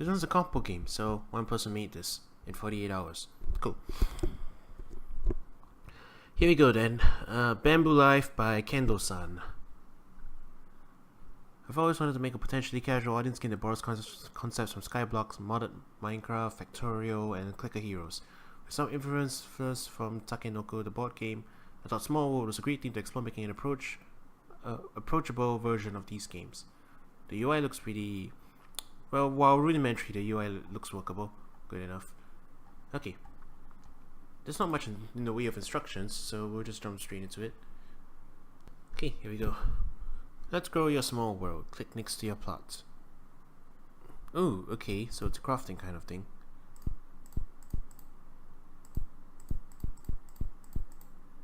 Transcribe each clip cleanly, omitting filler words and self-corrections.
This one's a Compo game, so one person made this in 48 hours. Cool. Here we go then. Bamboo Life by Kendo-san. I've always wanted to make a potentially casual audience game that borrows concepts from Skyblocks, Modern Minecraft, Factorio, and Clicker Heroes. With some influences from Takenoko, the board game, I thought Small World was a great theme to explore, making an approachable version of these games. The UI looks pretty... well, while rudimentary, the UI looks workable. Good enough. Okay. There's not much in the way of instructions, so we'll just jump straight into it. Okay, here we go. Let's grow your small world. Click next to your plot. Ooh, okay, so it's a crafting kind of thing.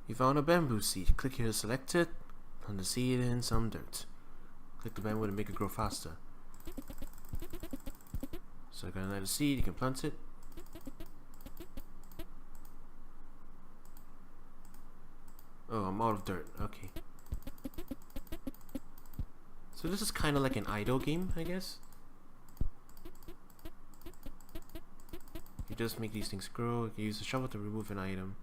You found a bamboo seed. Click here to select it. Plant the seed in some dirt. Click the bamboo to make it grow faster. So I got another seed, you can plant it. Oh, I'm out of dirt. Okay. So this is kind of like an idle game, I guess. You just make these things grow. You can use the shovel to remove an item.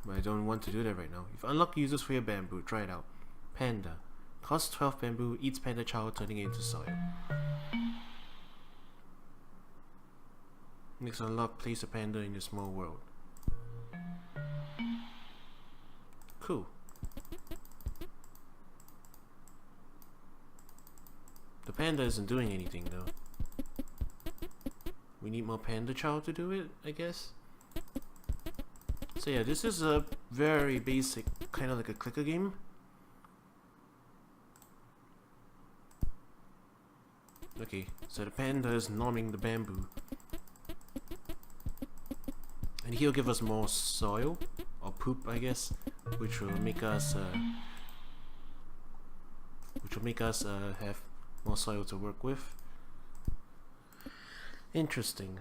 But I don't want to do that right now. You've unlocked uses for your bamboo. Try it out. Panda. Costs 12 bamboo. Eats panda chow, turning it into soil. Next unlock. Place a panda in your small world. Cool. The panda isn't doing anything though. We need more panda chow to do it, I guess. So yeah, this is a very basic, kind of like a clicker game. Okay, so the panda is gnawing the bamboo. And he'll give us more soil, or poop I guess, which will make us have more soil to work with. Interesting.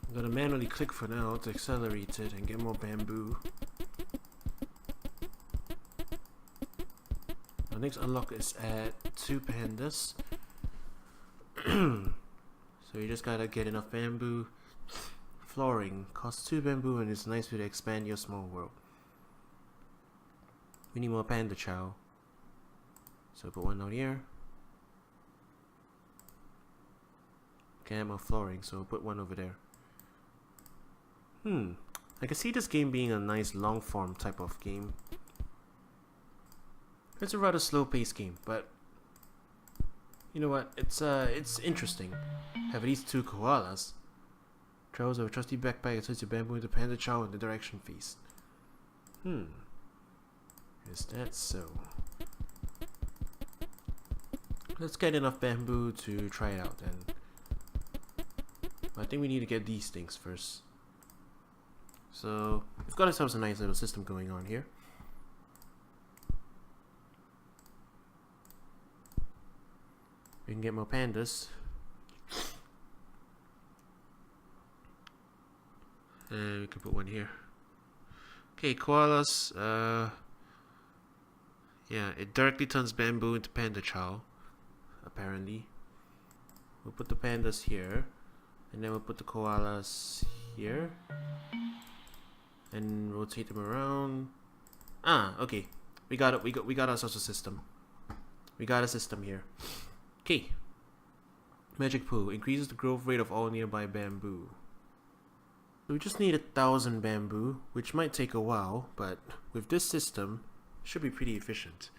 I'm gonna manually click for now to accelerate it and get more bamboo. Our next unlock is at 2 pandas. So you just gotta get enough bamboo. Flooring costs 2 bamboo and it's a nice way to expand your small world. We need more panda chow. So put one out here. Can't have more flooring, so put one over there. I can see this game being a nice long form type of game. It's a rather slow paced game, but you know what? It's interesting. Have these 2 koalas. Travels of a trusty backpack and turns your bamboo into panda chow in the direction faced. Is that so? Let's get enough bamboo to try it out then. I think we need to get these things first. So we've got ourselves a nice little system going on here. We can get more pandas. And we can put one here. Okay, koalas. Yeah, it directly turns bamboo into panda chow. Apparently. We'll put the pandas here. And then we'll put the koalas here. And rotate them around. Ah, okay. We got it. We got ourselves a system. We got a system here. Okay. Magic pool increases the growth rate of all nearby bamboo. So we just need 1,000 bamboo, which might take a while, but with this system, it should be pretty efficient.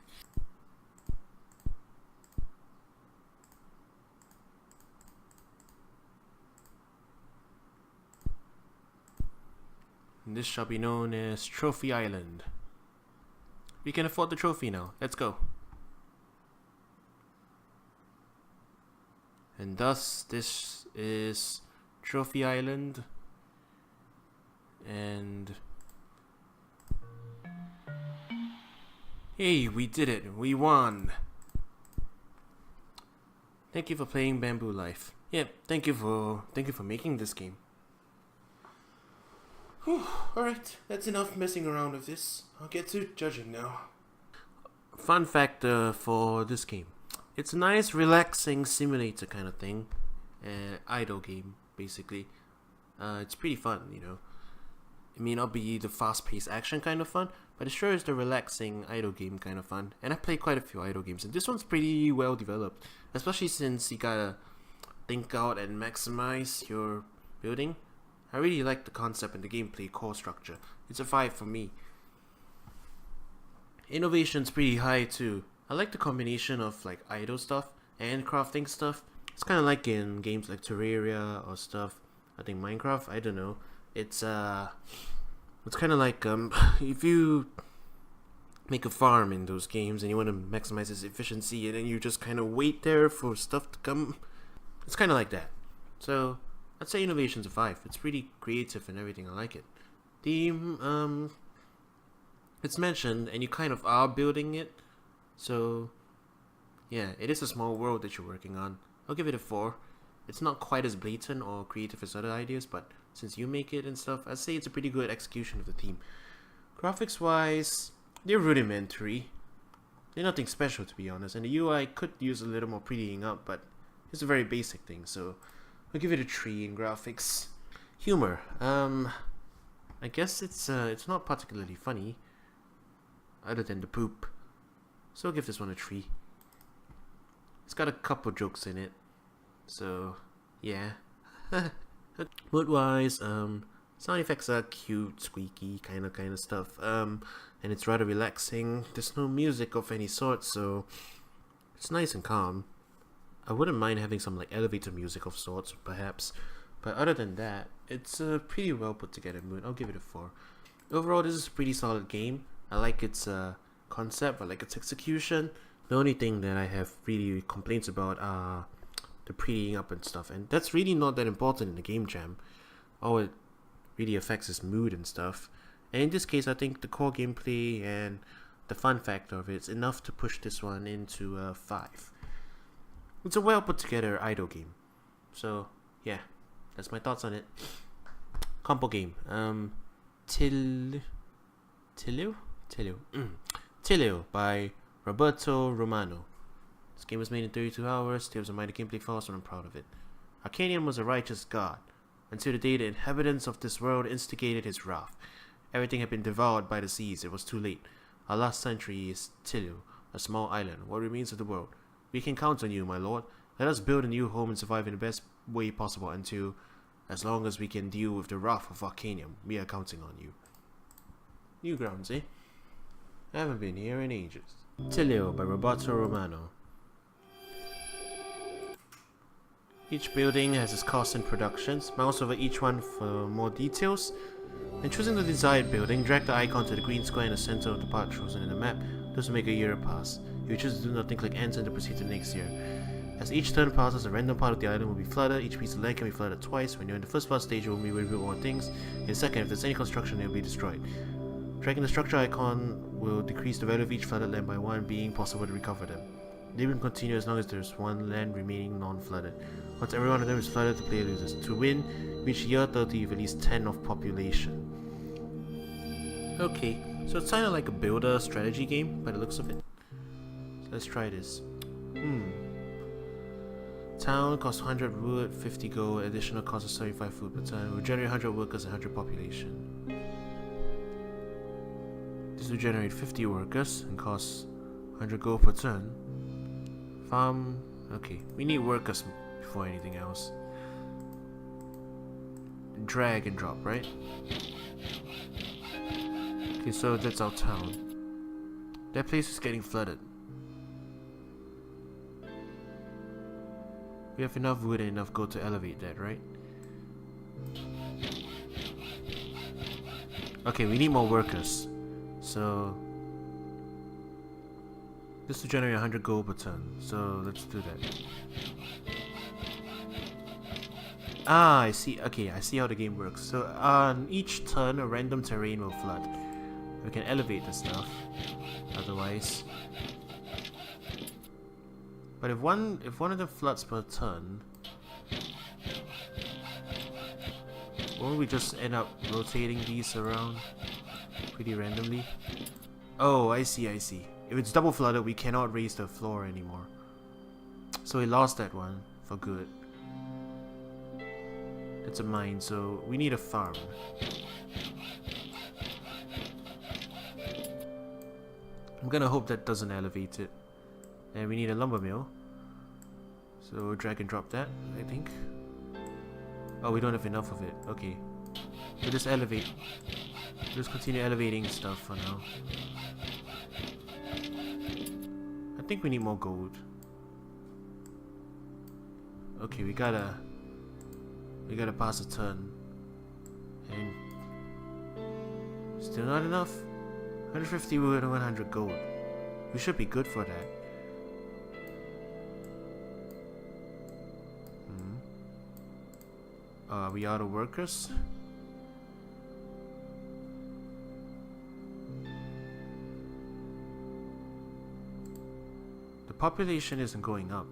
And this shall be known as Trophy Island. We can afford the trophy now. Let's go. And thus, this is Trophy Island. And hey, we did it. We won. Thank you for playing Bamboo Life. Yeah, thank you for making this game. Alright, that's enough messing around with this. I'll get to judging now. Fun fact for this game. It's a nice, relaxing simulator kind of thing. Idle game, basically. It's pretty fun, you know. It may not be the fast-paced action kind of fun, but it sure is the relaxing idle game kind of fun. And I played quite a few idle games, and this one's pretty well developed. Especially since you gotta think out and maximize your building. I really like the concept and the gameplay core structure. It's a 5 for me. Innovation's pretty high too. I like the combination of like idle stuff and crafting stuff. It's kind of like in games like Terraria or stuff. I think Minecraft, I don't know. It's kind of like if you make a farm in those games and you want to maximize its efficiency and then you just kind of wait there for stuff to come. It's kind of like that. So I'd say innovation's a 5. It's pretty creative and everything. I like it. The it's mentioned and you kind of are building it. So yeah, it is a small world that you're working on. I'll give it a 4. It's not quite as blatant or creative as other ideas, but since you make it and stuff, I'd say it's a pretty good execution of the theme. Graphics wise, they're rudimentary. They're nothing special to be honest, and the UI could use a little more prettying up, but it's a very basic thing, so I'll give it a 3 in graphics. Humor, I guess it's not particularly funny, other than the poop. So I'll give this one a 3. It's got a couple jokes in it, so yeah. Mood wise, sound effects are cute, squeaky, kind of stuff. And it's rather relaxing. There's no music of any sort, so it's nice and calm. I wouldn't mind having some like elevator music of sorts, perhaps. But other than that, it's a pretty well put together mood. I'll give it a 4. Overall, this is a pretty solid game. I like its concept, I like its execution. The only thing that I have really complaints about are the prettying up and stuff, and that's really not that important in the game jam. All it really affects is mood and stuff. And in this case, I think the core gameplay and the fun factor of it's enough to push this one into a 5. It's a well put together idle game. So yeah, that's my thoughts on it. Compo game. Tilil by Roberto Romano. This game was made in 32 hours. There was a mighty gameplay fast, and I'm proud of it. Arcanium was a righteous god, until the day the inhabitants of this world instigated his wrath. Everything had been devoured by the seas. It was too late. Our last century is Tilil, a small island, what remains of the world. We can count on you, my lord. Let us build a new home and survive in the best way possible until, as long as we can deal with the wrath of Arcanium, we are counting on you. Newgrounds, eh? I haven't been here in ages. Tilil by Roberto Romano. Each building has its costs and productions. Mouse over each one for more details. When choosing the desired building, drag the icon to the green square in the center of the part chosen in the map. This will make a year pass. If you choose to do nothing, click enter to proceed to the next year. As each turn passes, a random part of the island will be flooded. Each piece of land can be flooded twice. When you're in the first part stage, you will be rebuild more things. In the second, if there's any construction, it will be destroyed. Dragging the structure icon will decrease the value of each flooded land by 1, being possible to recover them. They will continue as long as there's one land remaining non-flooded. Once every one of them is flooded, the player loses. To win, reach year 30 with at least 10 of population. Okay, so it's kind of like a builder strategy game by the looks of it. So let's try this. Town costs 100 wood, 50 gold, additional cost of 75 food per turn. Will generate 100 workers and 100 population. This will generate 50 workers and cost 100 gold per turn. Farm. Okay, we need workers before anything else. Drag and drop, right? Okay, so that's our town. That place is getting flooded. We have enough wood and enough gold to elevate that, right? Okay, we need more workers. So this will generate 100 gold per turn. So let's do that. Ah, I see. Okay, I see how the game works. So on each turn, a random terrain will flood. We can elevate the stuff. Otherwise, but if one of them floods per turn, Won't we just end up rotating these around pretty randomly? Oh, I see, I see. If it's double flooded, we cannot raise the floor anymore. So we lost that one for good. It's a mine, so we need a farm. I'm gonna hope that doesn't elevate it. And we need a lumber mill. So drag and drop that, I think. Oh, we don't have enough of it. Okay. We'll just elevate. We'll just continue elevating stuff for now. I think we need more gold. Okay, we gotta pass a turn. And still not enough. 150 wood and 100 gold. We should be good for that. Are we out of workers? The population isn't going up.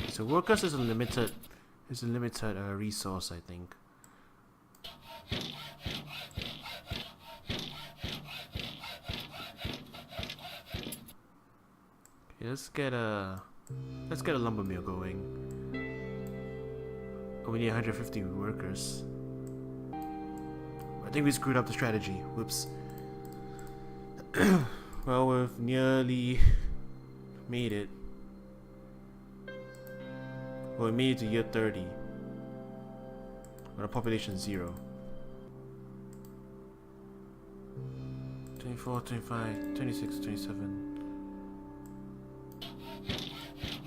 So workers is a limited resource, I think. Okay, let's get a lumber mill going. Oh, we need 150 workers. I think we screwed up the strategy. Whoops. Well, we've nearly made it. Well, we made it to year 30. But our population is 0. 24, 25, 26, 27.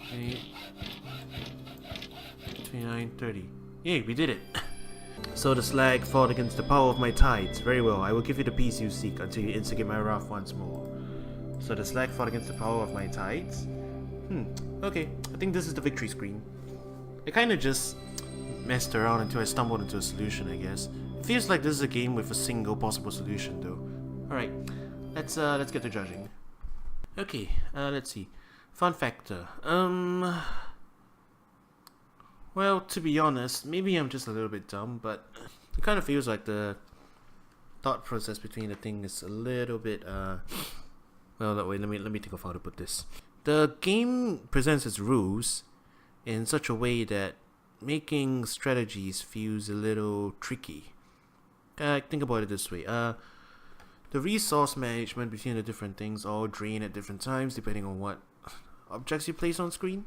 28, 29, 30. Yay, we did it! So the slag fought against the power of my tides. Very well, I will give you the peace you seek until you instigate my wrath once more. So the slag fought against the power of my tides? Okay, I think this is the victory screen. I kinda just messed around until I stumbled into a solution, I guess. It feels like this is a game with a single possible solution though. Alright, let's get to judging. Okay, let's see. Fun factor. Well, to be honest, maybe I'm just a little bit dumb, but it kind of feels like the thought process between the thing is a little bit, well, that way, let me think of how to put this. The game presents its rules in such a way that making strategies feels a little tricky. Think about it this way. The resource management between the different things all drain at different times depending on what objects you place on screen.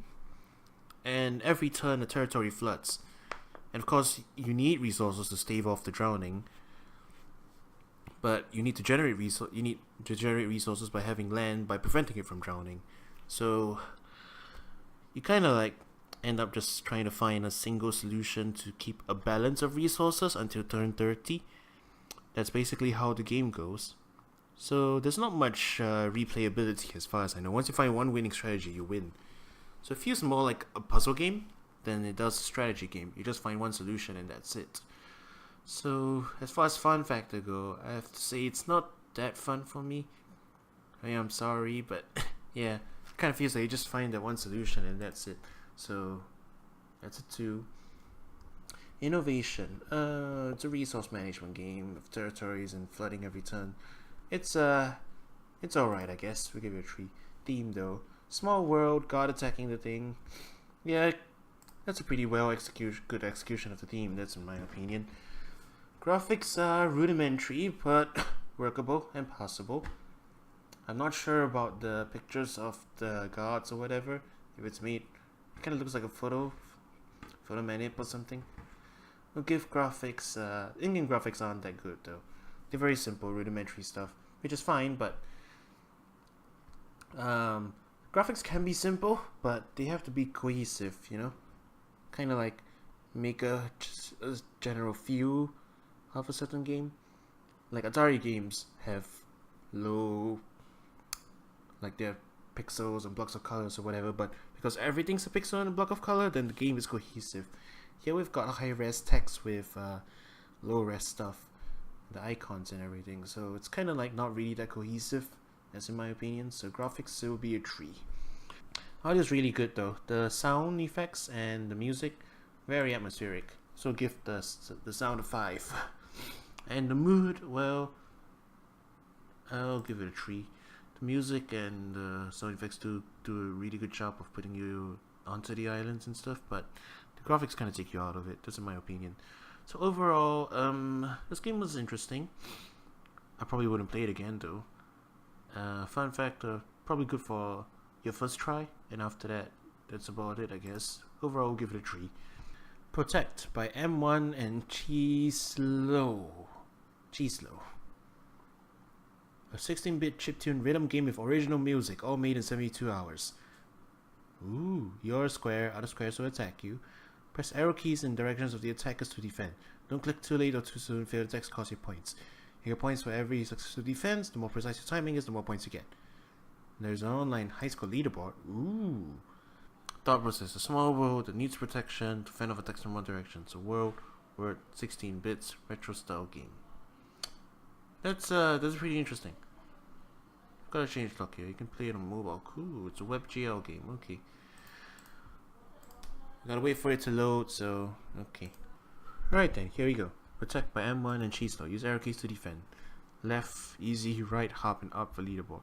And every turn the territory floods. And of course you need resources to stave off the drowning. But you need to generate resources by having land by preventing it from drowning. So you kinda like end up just trying to find a single solution to keep a balance of resources until turn 30. That's basically how the game goes. So there's not much replayability as far as I know. Once you find one winning strategy, you win. So it feels more like a puzzle game than it does a strategy game. You just find one solution and that's it. So as far as fun factor go, I have to say it's not that fun for me. I'm sorry, but yeah, it kind of feels like you just find that one solution and that's it. So that's a 2. Innovation. It's a resource management game with territories and flooding every turn. It's alright, I guess. We'll give it a 3. Theme though. Small world, god attacking the thing. Yeah, that's a pretty good execution of the theme, that's in my opinion. Graphics are rudimentary, but workable and passable. I'm not sure about the pictures of the gods or whatever. If it's made, it kind of looks like a photo manip or something. We'll give graphics, in-game graphics aren't that good though. They're very simple, rudimentary stuff, which is fine, but graphics can be simple, but they have to be cohesive, you know? Kind of like make a general feel of a certain game. Like Atari games have low, like their pixels and blocks of colors or whatever, but because everything's a pixel and a block of color, then the game is cohesive. Here we've got high res text with low res stuff, the icons and everything, so it's kind of like not really that cohesive, as in my opinion. So graphics will be a 3. Audio's really good though. The sound effects and the music, very atmospheric. So give the sound a 5. And the mood, well, I'll give it a 3. The music and the sound effects do a really good job of putting you onto the islands and stuff, but the graphics kind of take you out of it. That's in my opinion. So overall, this game was interesting. I probably wouldn't play it again though. Fun fact, probably good for your first try, and after that, that's about it, I guess. Overall, I'll give it a 3. Protect by M1 and Cheeslow. A 16-bit chiptune rhythm game with original music, all made in 72 hours. Ooh, you're a square, other squares will attack you. Press arrow keys in directions of the attackers to defend. Don't click too late or too soon, failed attacks cost you points. You get points for every successful defense. The more precise your timing is, the more points you get. There's an online high school leaderboard. Ooh. Thought process: a small world that needs protection to fend off attacks from one direction. It's a world, word, 16 bits, retro style game. That's pretty interesting. Gotta change lock here. You can play it on mobile. Cool. It's a WebGL game. Okay. Gotta wait for it to load. So okay. Right then. Here we go. Protect by M1 and Cheeslow. Use arrow keys to defend. Left, easy, right, hop, and up for leaderboard.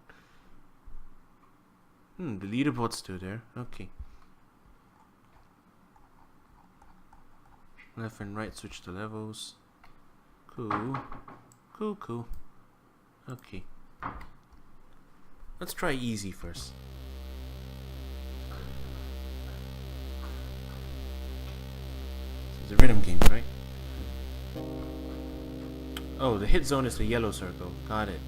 The leaderboard's still there. Okay. Left and right switch to levels. Cool. Cool. Okay. Let's try easy first. It's a rhythm game, right? Oh, the hit zone is the yellow circle. Got it.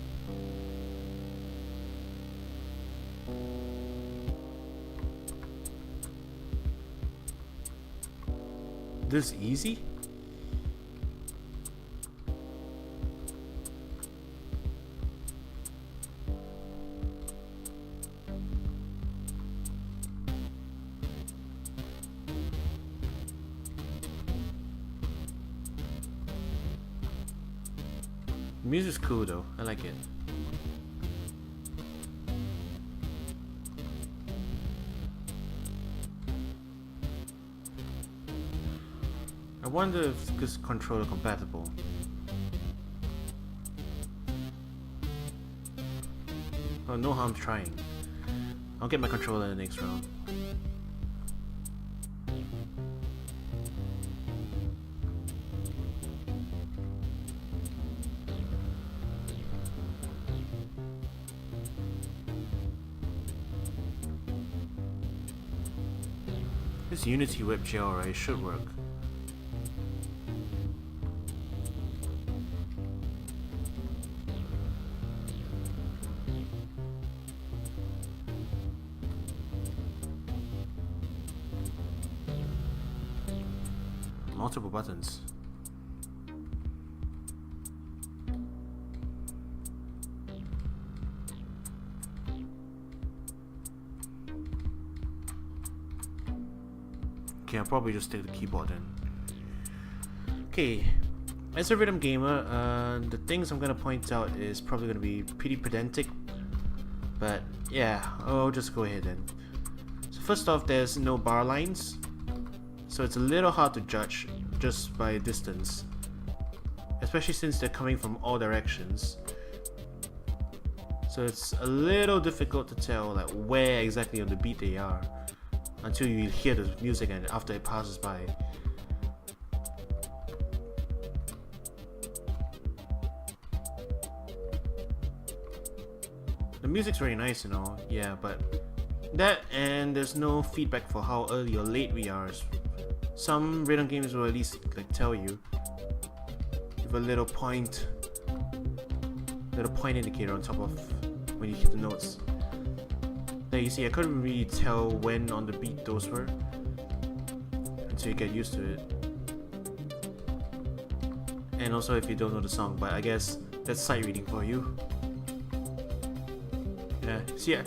This easy? The music's cool though, I like it. I wonder if this controller compatible. Oh, no harm trying. I'll get my controller in the next round. This Unity WebGL, right, should work. Multiple buttons. Okay, I'll probably just take the keyboard then. Okay, as a rhythm gamer, the things I'm gonna point out is probably gonna be pretty pedantic, but yeah, I'll just go ahead then. So first off, there's no bar lines, so it's a little hard to judge just by distance, especially since they're coming from all directions. So it's a little difficult to tell like where exactly on the beat they are until you hear the music and after it passes by. The music's very nice and all, yeah, but that and there's no feedback for how early or late we are. Some rhythm games will at least like tell you with a little point indicator on top of when you hit the notes. There you see, I couldn't really tell when on the beat those were until you get used to it. And also if you don't know the song, but I guess that's sight reading for you. Yeah, see, I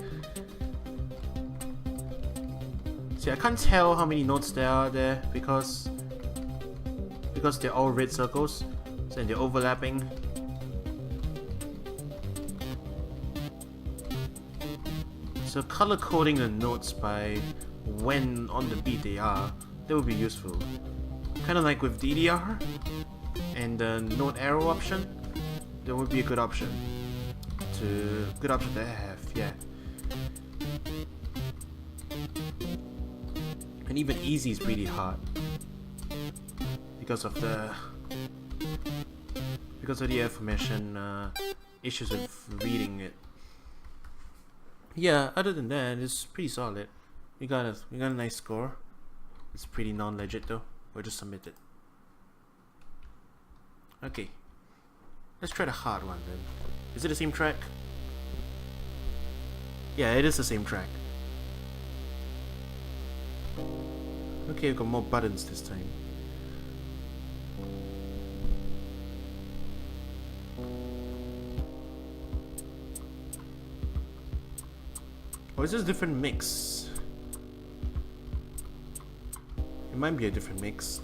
can't tell how many notes there are there because they're all red circles and they're overlapping. So color coding the notes by when on the beat they are, that would be useful. Kind of like with DDR and the note arrow option, that would be a good option to have, yeah. And even easy is really hard because of the aforementioned issues with reading it. Yeah, other than that, it's pretty solid. We got a nice score. It's pretty non-legit though. We'll just submit it. Okay. Let's try the hard one then. Is it the same track? Yeah, it is the same track. Okay, we've got more buttons this time. Or is this a different mix? It might be a different mix.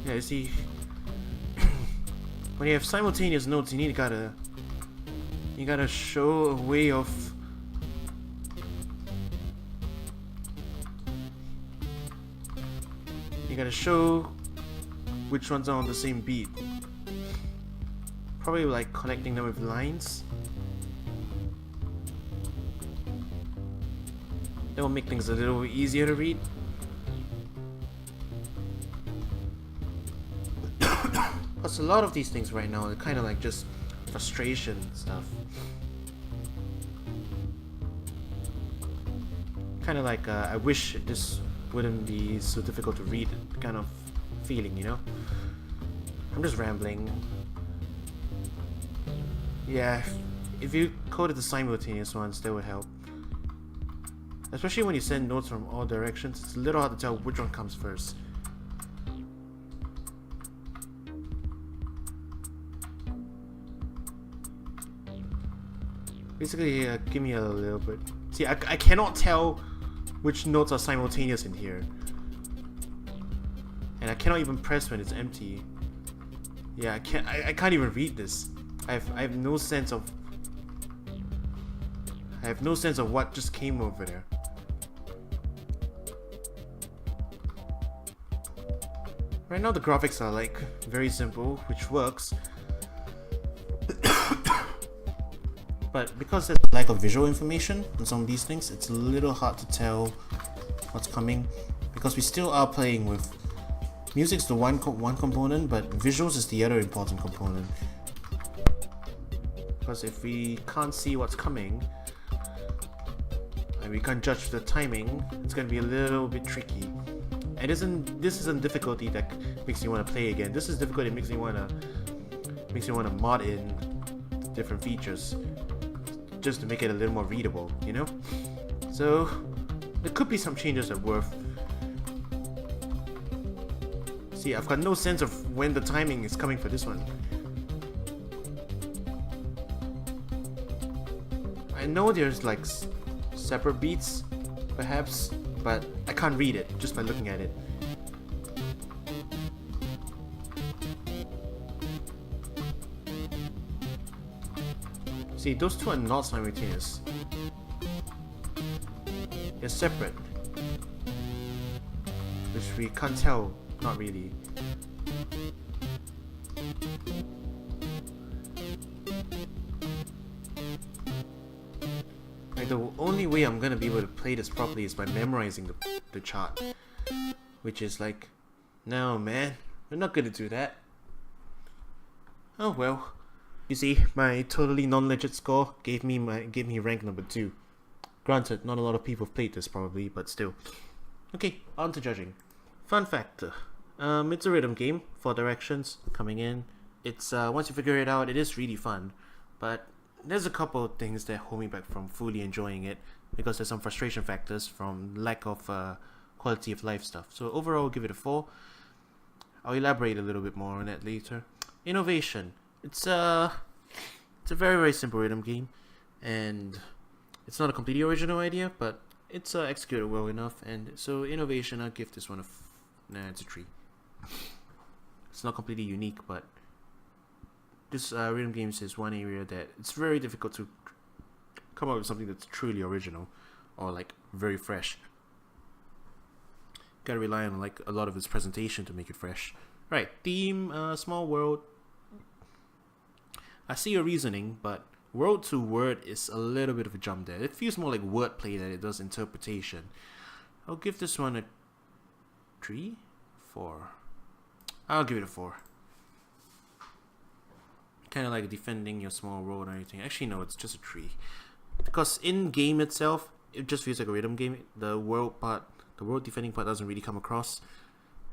Yeah, you see, when you have simultaneous notes, you gotta show a way of show which ones are on the same beat. Probably like connecting them with lines. That will make things a little easier to read. Plus, a lot of these things right now are kind of like just frustration stuff. Kind of like I wish this wouldn't be so difficult to read kind of feeling, you know? I'm just rambling. Yeah, if you coded the simultaneous ones, that would help. Especially when you send notes from all directions, it's a little hard to tell which one comes first. Basically, give me a little bit. See, I cannot tell which notes are simultaneous in here. And I cannot even press when it's empty. Yeah, I can't even read this. I have no sense of what just came over there. Right now the graphics are like very simple, which works. But because there's a lack of visual information on some of these things, it's a little hard to tell what's coming, because we still are playing with music's the one component, but visuals is the other important component. Because if we can't see what's coming and we can't judge the timing, it's gonna be a little bit tricky. And this isn't difficulty that makes you want to play again. This is difficulty that makes you want to mod in different features just to make it a little more readable, you know? So there could be some changes that are worth. See, I've got no sense of when the timing is coming for this one. I know there's like separate beats, perhaps, but I can't read it just by looking at it. See, those two are not simultaneous. They're separate. Which we can't tell, not really. Like, the only way I'm gonna be able to play this properly is by memorizing the chart. Which is like, no man, we're not gonna do that. Oh well. You see, my totally non-legit score gave me rank number 2. Granted, not a lot of people have played this probably, but still. Okay, on to judging. Fun factor. It's a rhythm game, 4 directions coming in. It's once you figure it out, it is really fun. But there's a couple of things that hold me back from fully enjoying it, because there's some frustration factors from lack of quality of life stuff. So overall, I'll give it a 4. I'll elaborate a little bit more on that later. Innovation. It's It's a very simple rhythm game, and it's not a completely original idea, but it's executed well enough, and so innovation, I'll give this one it's a 3. It's not completely unique, but this rhythm games is one area that it's very difficult to come up with something that's truly original or like very fresh. Gotta rely on like a lot of its presentation to make it fresh. Right, theme, small world. I see your reasoning, but word to word is a little bit of a jump there. It feels more like wordplay than it does interpretation. I'll give this one a 3? 4. I'll give it a 4. Kind of like defending your small world or anything. Actually, no, it's just a 3. Because in game itself, it just feels like a rhythm game. The world defending part doesn't really come across.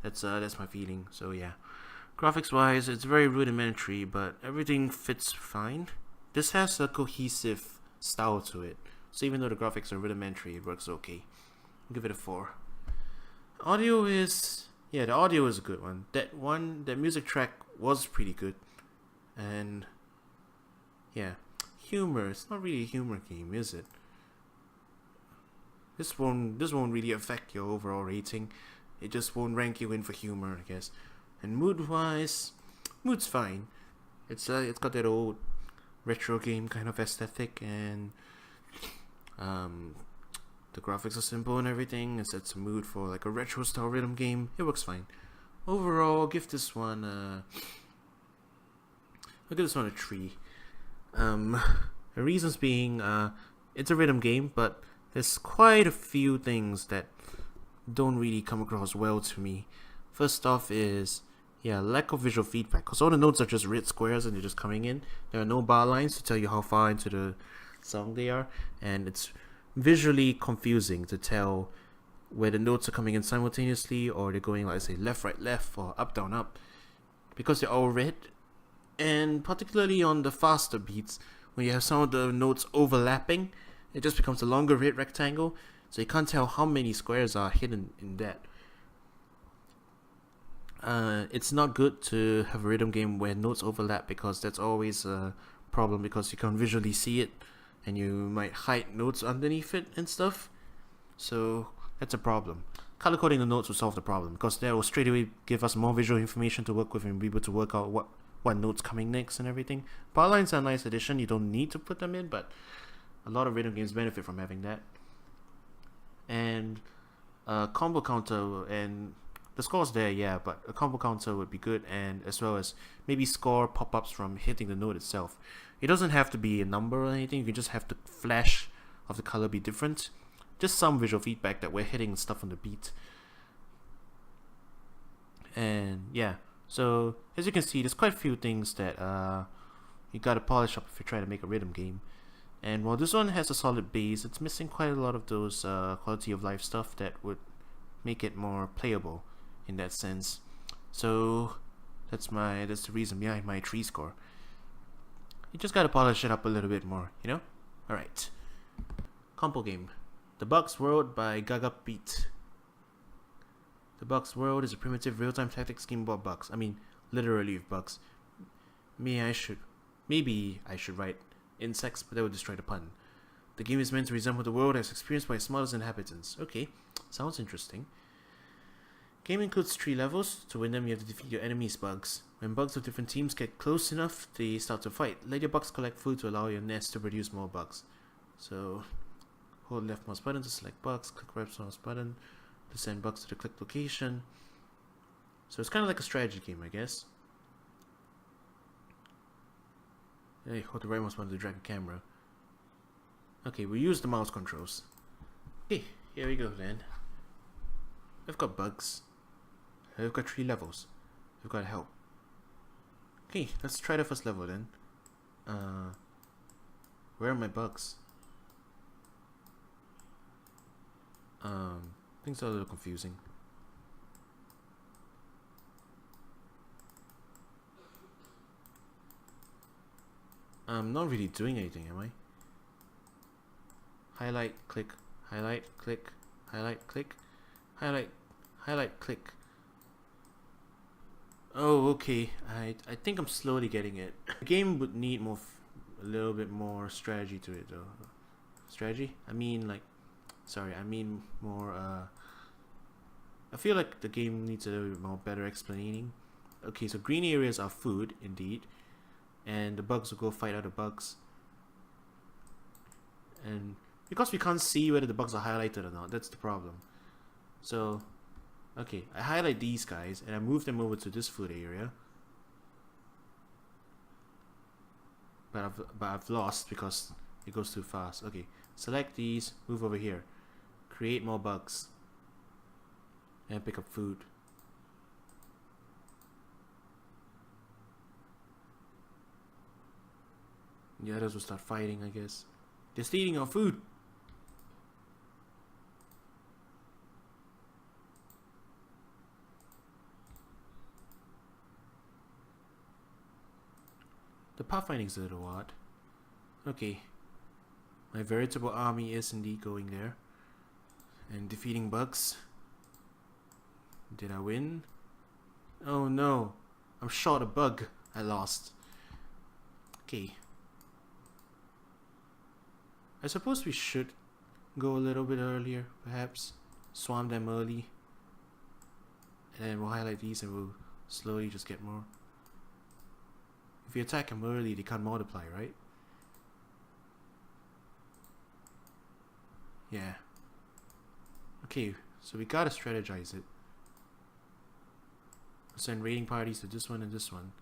That's my feeling. So yeah, graphics wise, it's very rudimentary, but everything fits fine. This has a cohesive style to it. So even though the graphics are rudimentary, it works okay. I'll give it a 4. Audio is the audio is a good one. That music track was pretty good, and yeah, humor. It's not really a humor game, is it? This won't really affect your overall rating. It just won't rank you in for humor, I guess. And mood's fine. It's got that old retro game kind of aesthetic, and the graphics are simple and everything. It sets a mood for like a retro style rhythm game. It works fine. Overall, I'll give this one a 3. The reasons being, it's a rhythm game, but there's quite a few things that don't really come across well to me. First off is, lack of visual feedback, because all the notes are just red squares and they're just coming in. There are no bar lines to tell you how far into the song they are, and it's visually confusing to tell where the notes are coming in simultaneously, or they're going, like, say, left, right, left, or up, down, up, because they're all red. And particularly on the faster beats, when you have some of the notes overlapping, it just becomes a longer red rectangle, so you can't tell how many squares are hidden in that. It's not good to have a rhythm game where notes overlap, because that's always a problem, because you can't visually see it, and you might hide notes underneath it and stuff. So that's a problem. Color coding the notes will solve the problem, because that will straight away give us more visual information to work with and be able to work out what note's coming next and everything. Bar lines are a nice addition. You don't need to put them in, but a lot of rhythm games benefit from having that. And combo counter, and the score's there, but a combo counter would be good, and as well as maybe score pop-ups from hitting the note itself. It doesn't have to be a number or anything. You can just have the flash of the color be different. Just some visual feedback that we're hitting stuff on the beat. And so as you can see, there's quite a few things that you gotta polish up if you're trying to make a rhythm game. And while this one has a solid base, it's missing quite a lot of those quality of life stuff that would make it more playable in that sense. So that's the reason behind my 3 score. You just gotta polish it up a little bit more, you know? Alright. Compo game. The Bugs World by Gaga Beat. The Bugs World is a primitive real-time tactics game about bugs. I mean, literally with bugs. Maybe I should write insects, but that would destroy the pun. The game is meant to resemble the world as experienced by its smallest inhabitants. Okay, sounds interesting. Game includes 3 levels. To win them, you have to defeat your enemies' bugs. When bugs of different teams get close enough, they start to fight. Let your bugs collect food to allow your nest to produce more bugs. So, hold left mouse button to select bugs, click right mouse button to send bugs to the clicked location. So it's kind of like a strategy game, I guess. Hey, hold the right mouse button to drag the camera. Okay, we use the mouse controls. Okay, here we go then. We've got bugs. We've got 3 levels. We've got help. Okay, let's try the first level then. Where are my bugs? Things are a little confusing. I'm not really doing anything, am I? Highlight, click, highlight, click, highlight, click, highlight, highlight, click. Oh, okay. I think I'm slowly getting it. The game would need more a little bit more strategy to it though. Strategy? I mean more I feel like the game needs a little bit more better explaining. Okay, so green areas are food indeed, and the bugs will go fight other bugs. And because we can't see whether the bugs are highlighted or not, that's the problem. So okay, I highlight these guys and I move them over to this food area. But I've lost because it goes too fast. Okay, select these, move over here, create more bugs, and pick up food. The others will start fighting, I guess. They're stealing our food. The pathfinding's a little odd. Okay. My veritable army is indeed going there. And defeating bugs. Did I win? Oh no. I'm short a bug. I lost. Okay. I suppose we should go a little bit earlier, perhaps. Swarm them early. And then we'll highlight these and we'll slowly just get more. If you attack them early, they can't multiply, right? Yeah. Okay, so we gotta strategize it. We'll send raiding parties to this one and this one.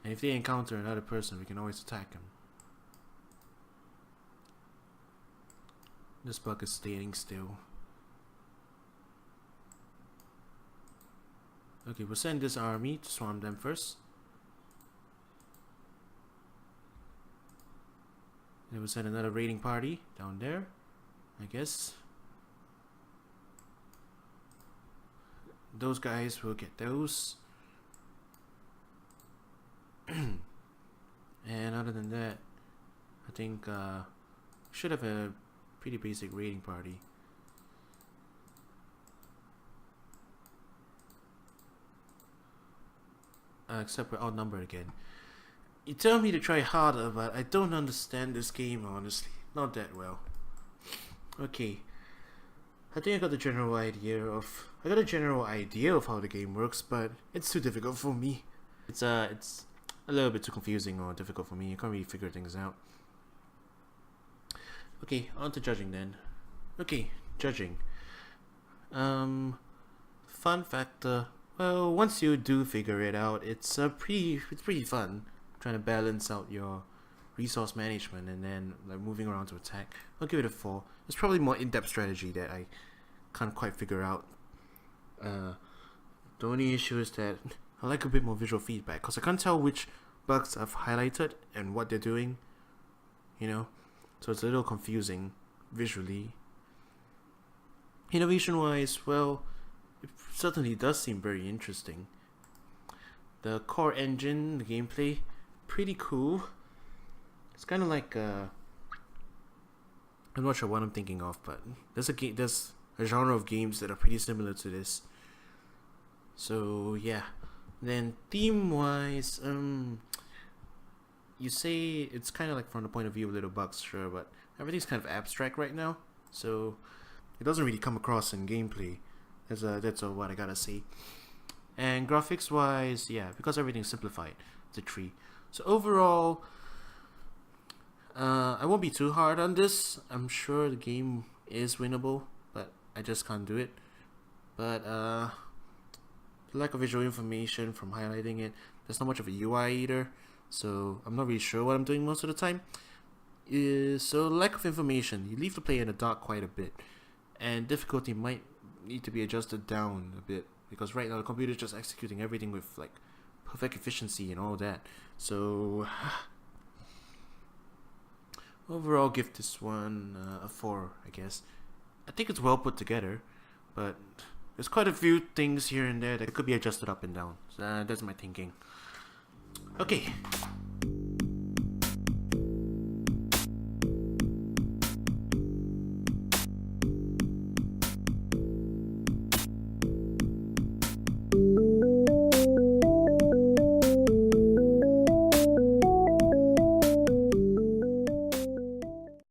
And if they encounter another person, we can always attack them. This bug is staying still. Okay, we'll send this army to swarm them first. Then we'll send another raiding party down there, I guess. Those guys will get those. And other than that, I think should have a pretty basic raiding party. Except we're outnumbered again. You tell me to try harder, but I don't understand this game, honestly. Not that well. Okay. I think I got a general idea of how the game works, but it's too difficult for me. It's a little bit too confusing or difficult for me. I can't really figure things out. Okay, on to judging then. Okay, judging. Fun factor. Well, once you do figure it out, it's pretty fun. Trying to balance out your resource management and then like moving around to attack. I'll give it a 4. It's probably more in-depth strategy that I can't quite figure out. The only issue is that I like a bit more visual feedback because I can't tell which bugs I've highlighted and what they're doing, you know, so it's a little confusing visually. Innovation wise, well, it certainly does seem very interesting. The core engine, the gameplay, pretty cool. It's kind of like I'm not sure what I'm thinking of, but there's a genre of games that are pretty similar to this. So yeah. Then theme wise, you say it's kind of like from the point of view of little bugs, sure, but everything's kind of abstract right now, so it doesn't really come across in gameplay. That's what I gotta say. And graphics wise, yeah, because everything's simplified, it's a 3. So overall, I won't be too hard on this. I'm sure the game is winnable, but I just can't do it. But the lack of visual information from highlighting it, there's not much of a UI either, so I'm not really sure what I'm doing most of the time. So lack of information, you leave the player in the dark quite a bit, and difficulty might need to be adjusted down a bit, because right now the computer's just executing everything with like perfect efficiency and all that. So overall, give this one a 4, I guess. I think it's well put together, but there's quite a few things here and there that could be adjusted up and down. So that's my thinking. Okay,